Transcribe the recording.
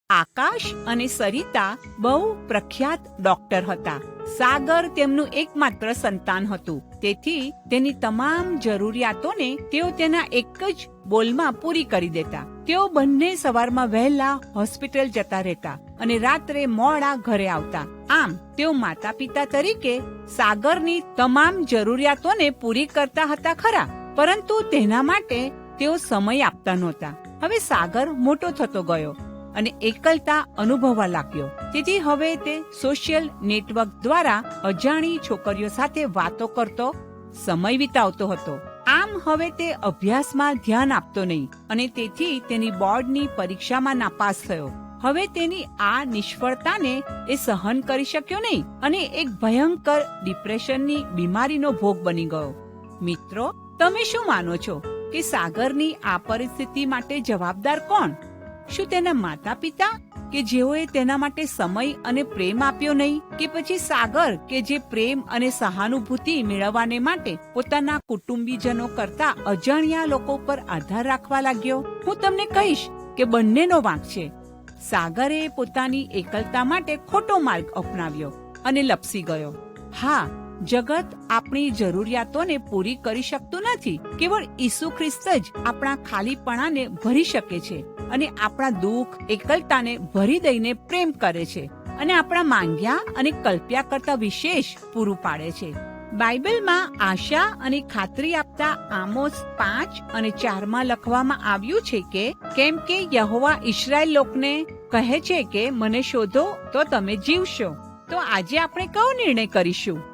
આકાશ અને સરિતા બહુ પ્રખ્યાત ડોક્ટર હતા. સાગર તેમનું એકમાત્ર સંતાન હતું, તેથી તેની તમામ જરૂરિયાતોને તેઓ તેના એક જ બોલમાં પૂરી કરી દેતા. તેઓ બંને સવારમાં વહેલા હોસ્પિટલ જતા રહેતા અને રાત્રે મોડા ઘરે આવતા. આમ તેઓ માતા પિતા તરીકે સાગરની તમામ જરૂરિયાતોને પૂરી કરતા હતા ખરા, પરંતુ તેના માટે તેઓ સમય આપતા નહોતા. હવે સાગર મોટો થતો ગયો અને એકલતા અનુભવવા લાગ્યો. તેથી હવે તે સોશિયલ નેટવર્ક દ્વારા અજાણી છોકરીઓ સાથે વાતો કરતો સમય વિતાવતો હતો. આમ હવે તે અભ્યાસમાં ધ્યાન આપતો નહીં અને તેથી તેની બોર્ડની પરીક્ષામાં નાપાસ થયો. હવે તેની આ નિષ્ફળતાને એ સહન કરી શક્યો નહીં અને એક ભયંકર ડિપ્રેશનની બીમારીનો ભોગ બની ગયો. મિત્રો, તમે શું માનો છો કે સાગરની આ પરિસ્થિતિ માટે જવાબદાર કોણ? શું તેના માતા પિતા કે જેઓએ તેના માટે સમય અને પ્રેમ આપ્યો નહીં, કે પછી સાગર કે જે પ્રેમ અને સહાનુભૂતિ મેળવવાને માટે પોતાના કુટુંબીજનો કરતા અજાણ્યા લોકો પર આધાર રાખવા લાગ્યો? હું તમને કહીશ કે બંનેનો વાંક છે. સાગરે પોતાની એકલતા માટે ખોટો માર્ગ અપનાવ્યો અને લપસી ગયો. હા, જગત આપણી જરૂરિયાતોને પૂરી કરી શકતું નથી. કેવળ ઈસુ ખ્રિસ્ત જ આપણા ખાલીપણાને ભરી શકે છે અને આપણા દુઃખ, એકલતાને ભરી દઈને પ્રેમ કરે છે અને આપણા માંગ્યા અને કલ્પ્યા કરતા વિશેષ પૂરું પાડે છે. બાઇબલમાં આશા અને ખાતરી આપતા આમોસ 5:4 લખવામાં આવ્યું છે કે કેમ કે યહોવા ઇસ્રાએલ લોકને કહે છે કે મને શોધો તો તમે જીવશો. તો આજે આપણે કયો નિર્ણય કરીશું?